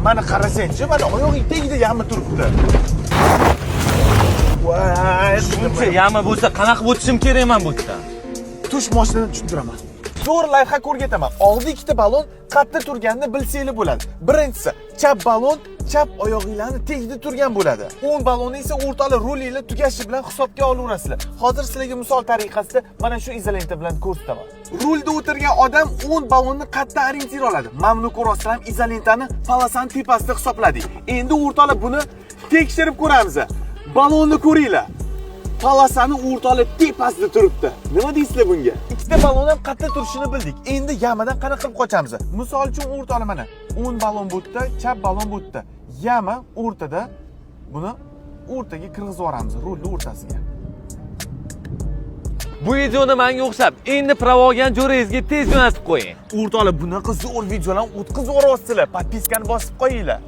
Mana qarasang-chi, mana oyog'ing tagida yami turibdi. Voy, Shuncha yama bo'lsa, qanaqa o'tishim kerak men bu yerda? tush mashinani tushuntiraman. Zo'r layfhak o'rgataman. Og'zida ikkita ballon qayerda turganini bilsanglar bo'ladi. Birinchisi, chap ballon chap oyog'inglarni tagida turgan bo'ladi. O'ng ballonni esa o'rtali rulinglar tugashi bilan hisobga olaverasizlar. Hozir sizlarga misol tariqasida mana shu izolenta bilan ko'rsataman. Rulda o'tirgan odam o'ng ballonni qayerda orientir oladi. Mana buni ko'rasizlar, izolentani polosani tepasida hisobladik. Endi o'rtali buni tekshirib ko'ramiz. Ballonni ko'ringlar. Polosani o'rtali tepasida turibdi. Nima deysizlar bunga? Ikkita ballon ham qayerda turishini bildik. Endi yamadan qanaqa qilib qochamiz? Misol uchun o'rtali mana o'ng ballon bu yerda, chap ballon bu yerda. Yama o'rtada. Buni o'rtaga kirgizib yuboramiz, rulni o'rtasiga. Bu videoni menga o'xshab, endi pravo olgan jo'rangizga tez jo'natib qo'ying. O'rtali bunaqa zo'r videolarni o'tkazib yuboryapsizlar. Podpiskani bosib qo'yinglar.